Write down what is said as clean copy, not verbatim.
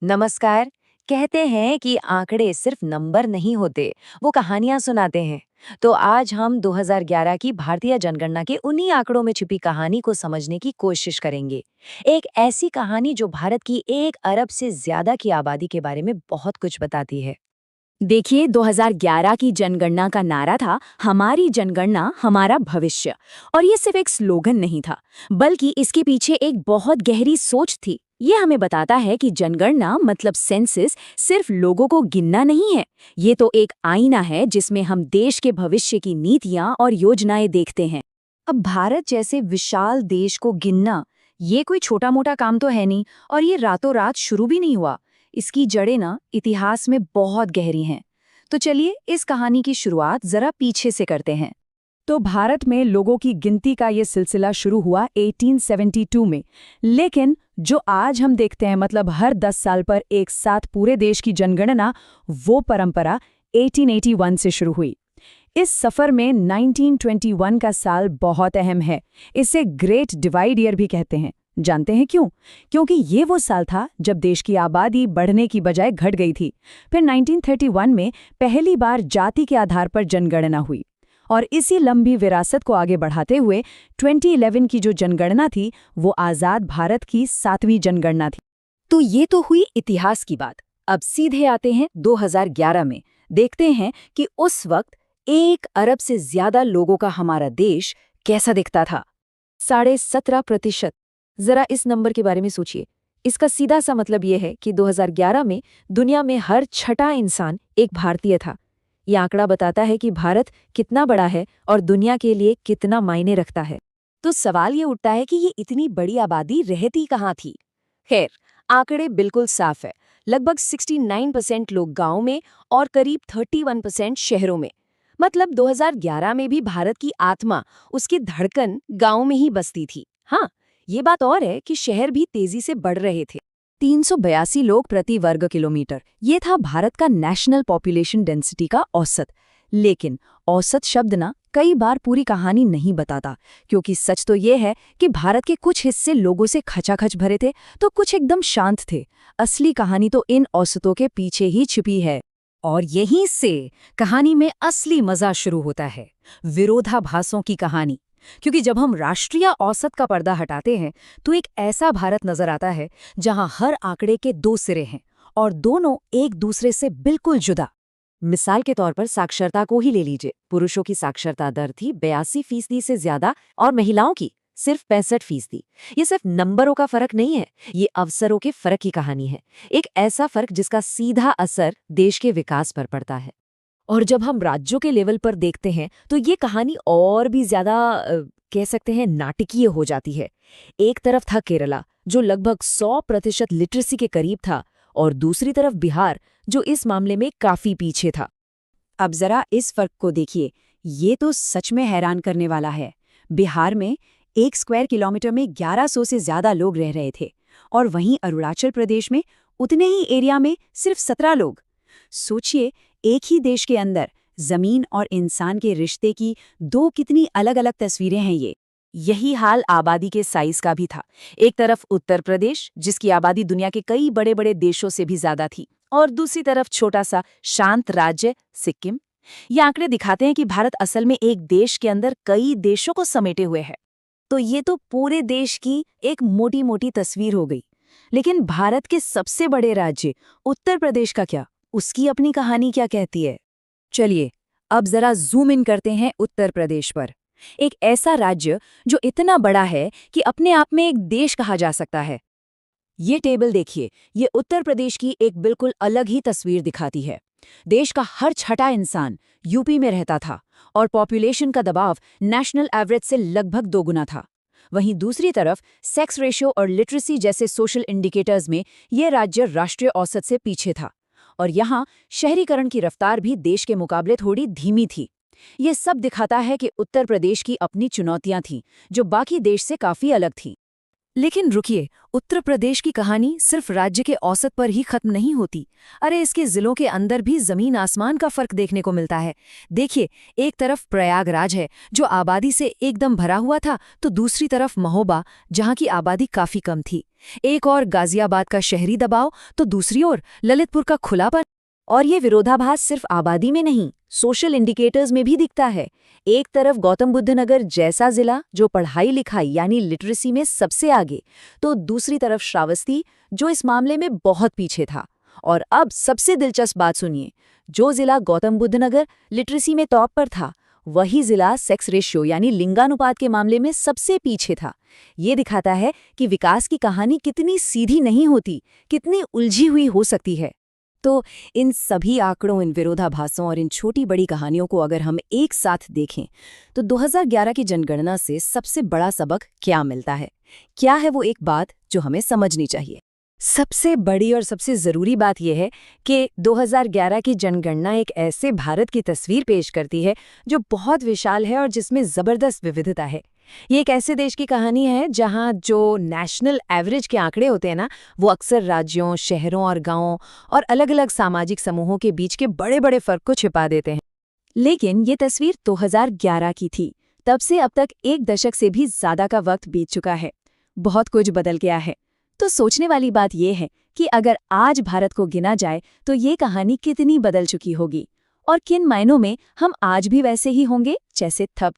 नमस्कार। कहते हैं कि आंकड़े सिर्फ नंबर नहीं होते, वो कहानियां सुनाते हैं। तो आज हम 2011 की भारतीय जनगणना के उन्हीं आंकड़ों में छिपी कहानी को समझने की कोशिश करेंगे। एक ऐसी कहानी जो भारत की 1 अरब से ज्यादा की आबादी के बारे में बहुत कुछ बताती है। देखिए 2011 की जनगणना का नारा था हमारी जनगणना हमारा भविष्य। और ये सिर्फ एक स्लोगन नहीं था, बल्कि इसके पीछे एक बहुत गहरी सोच थी। ये हमें बताता है कि जनगणना मतलब सेंसस सिर्फ लोगों को गिनना नहीं है। ये तो एक आईना है जिसमें हम देश के भविष्य की नीतियां और योजनाएं देखते हैं। अब भारत जैसे विशाल देश को गिनना, ये कोई छोटा मोटा काम तो है नहीं, और ये रातों रात शुरू भी नहीं हुआ। इसकी जड़ें ना इतिहास में बहुत गहरी हैं। तो चलिए इस कहानी की शुरुआत जरा पीछे से करते हैं। तो भारत में लोगों की गिनती का ये सिलसिला शुरू हुआ 1872 में। लेकिन जो आज हम देखते हैं, मतलब हर 10 साल पर एक साथ पूरे देश की जनगणना, वो परंपरा 1881 से शुरू हुई। इस सफर में 1921 का साल बहुत अहम है। इसे ग्रेट डिवाइड ईयर भी कहते हैं। जानते हैं क्यों? क्योंकि ये वो साल था जब देश की आबादी बढ़ने की बजाय घट गई थी। फिर 1931 में पहली बार जाति के आधार पर जनगणना हुई। और इसी लंबी विरासत को आगे बढ़ाते हुए 2011 की जो जनगणना थी, वो आज़ाद भारत की 7वीं जनगणना थी। तो ये तो हुई इतिहास की बात। अब सीधे आते हैं 2011 में। देखते हैं कि उस वक्त 1 अरब से ज्यादा लोगों का हमारा देश कैसा दिखता था। 17.5%। जरा इस नंबर के बारे में सोचिए। इसका सीधा सा मतलब ये है कि 2011 में दुनिया में हर छठा इंसान एक भारतीय था। ये आंकड़ा बताता है कि भारत कितना बड़ा है और दुनिया के लिए कितना मायने रखता है। तो सवाल ये उठता है कि ये इतनी बड़ी आबादी रहती कहाँ थी। खैर, आंकड़े बिल्कुल साफ है। लगभग 69% लोग गांव में और करीब 31% शहरों में। मतलब 2011 में भी भारत की आत्मा, उसकी धड़कन गांव में ही बसती थी। हाँ, ये बात और है कि शहर भी तेजी से बढ़ रहे थे। 382 लोग प्रति वर्ग किलोमीटर, ये था भारत का नेशनल पॉपुलेशन डेंसिटी का औसत। लेकिन औसत शब्द ना कई बार पूरी कहानी नहीं बताता, क्योंकि सच तो ये है कि भारत के कुछ हिस्से लोगों से खचाखच भरे थे, तो कुछ एकदम शांत थे। असली कहानी तो इन औसतों के पीछे ही छिपी है। और यहीं से कहानी में असली मजा शुरू होता है, विरोधाभासों की कहानी। क्योंकि जब हम राष्ट्रीय औसत का पर्दा हटाते हैं, तो एक ऐसा भारत नजर आता है जहां हर आंकड़े के दो सिरे हैं और दोनों एक दूसरे से बिल्कुल जुदा। मिसाल के तौर पर साक्षरता को ही ले लीजिए। पुरुषों की साक्षरता दर थी 82% से ज्यादा और महिलाओं की सिर्फ 65%। ये सिर्फ नंबरों का फर्क नहीं है, ये अवसरों के फर्क की कहानी है। एक ऐसा फर्क जिसका सीधा असर देश के विकास पर पड़ता है। और जब हम राज्यों के लेवल पर देखते हैं, तो ये कहानी और भी ज्यादा कह सकते हैं नाटकीय हो जाती है। एक तरफ था केरला, जो लगभग 100% लिटरेसी के करीब था, और दूसरी तरफ बिहार, जो इस मामले में काफी पीछे था। अब जरा इस फर्क को देखिए, ये तो सच में हैरान करने वाला है। बिहार में 1 स्क्वायर किलोमीटर में 1100 से ज्यादा लोग रह रहे थे, और वहीं अरुणाचल प्रदेश में उतने ही एरिया में सिर्फ 17 लोग। सोचिए, एक ही देश के अंदर जमीन और इंसान के रिश्ते की दो कितनी अलग अलग तस्वीरें हैं ये। यही हाल आबादी के साइज का भी था। एक तरफ उत्तर प्रदेश, जिसकी आबादी दुनिया के कई बड़े बड़े देशों से भी ज्यादा थी, और दूसरी तरफ छोटा सा शांत राज्य सिक्किम। ये आंकड़े दिखाते हैं कि भारत असल में एक देश के अंदर कई देशों को समेटे हुए है। तो ये तो पूरे देश की एक मोटी मोटी तस्वीर हो गई। लेकिन भारत के सबसे बड़े राज्य उत्तर प्रदेश का क्या? उसकी अपनी कहानी क्या कहती है? चलिए, अब जरा जूम इन करते हैं उत्तर प्रदेश पर। एक ऐसा राज्य जो इतना बड़ा है कि अपने आप में एक देश कहा जा सकता है। ये टेबल देखिए, ये उत्तर प्रदेश की एक बिल्कुल अलग ही तस्वीर दिखाती है। देश का हर छठा इंसान यूपी में रहता था, और पॉपुलेशन का दबाव नेशनल एवरेज से लगभग दोगुना था। वहीं दूसरी तरफ सेक्स रेशियो और लिटरेसी जैसे सोशल इंडिकेटर्स में ये राज्य राष्ट्रीय औसत से पीछे था। और यहाँ शहरीकरण की रफ्तार भी देश के मुकाबले थोड़ी धीमी थी। ये सब दिखाता है कि उत्तर प्रदेश की अपनी चुनौतियां थीं, जो बाकी देश से काफी अलग थीं। लेकिन रुकिए, उत्तर प्रदेश की कहानी सिर्फ राज्य के औसत पर ही खत्म नहीं होती। अरे इसके जिलों के अंदर भी जमीन आसमान का फर्क देखने को मिलता है। देखिए, एक तरफ प्रयागराज है जो आबादी से एकदम भरा हुआ था, तो दूसरी तरफ महोबा जहां की आबादी काफी कम थी। एक और गाजियाबाद का शहरी दबाव, तो दूसरी ओर ललितपुर का खुलापन। और ये विरोधाभास सिर्फ आबादी में नहीं, सोशल इंडिकेटर्स में भी दिखता है। एक तरफ गौतम बुद्ध नगर जैसा जिला जो पढ़ाई लिखाई यानी लिटरेसी में सबसे आगे, तो दूसरी तरफ श्रावस्ती जो इस मामले में बहुत पीछे था। और अब सबसे दिलचस्प बात सुनिए, जो जिला गौतम बुद्ध नगर लिटरेसी में टॉप पर था, वही जिला सेक्स रेशियो यानी लिंगानुपात के मामले में सबसे पीछे था। ये दिखाता है कि विकास की कहानी कितनी सीधी नहीं होती, कितनी उलझी हुई हो सकती है। तो इन सभी आंकड़ों, इन विरोधाभासों और इन छोटी बड़ी कहानियों को अगर हम एक साथ देखें, तो 2011 की जनगणना से सबसे बड़ा सबक क्या मिलता है? क्या है वो एक बात जो हमें समझनी चाहिए? सबसे बड़ी और सबसे ज़रूरी बात यह है कि 2011 की जनगणना एक ऐसे भारत की तस्वीर पेश करती है जो बहुत विशाल है और जिसमें ज़बरदस्त विविधता है। ये एक ऐसे देश की कहानी है जहां जो नेशनल एवरेज के आंकड़े होते हैं ना, वो अक्सर राज्यों, शहरों और गांवों और अलग-अलग सामाजिक समूहों के बीच के बड़े-बड़े फर्क को छिपा देते हैं। लेकिन ये तस्वीर 2011 की थी। तब से अब तक एक दशक से भी ज़्यादा का वक्त बीत चुका है। बहुत कुछ बदल गया है। तो सोचने वाली बात यह है कि अगर आज भारत को गिना जाए तो ये कहानी कितनी बदल चुकी होगी और किन मायनों में हम आज भी वैसे ही होंगे जैसे तब।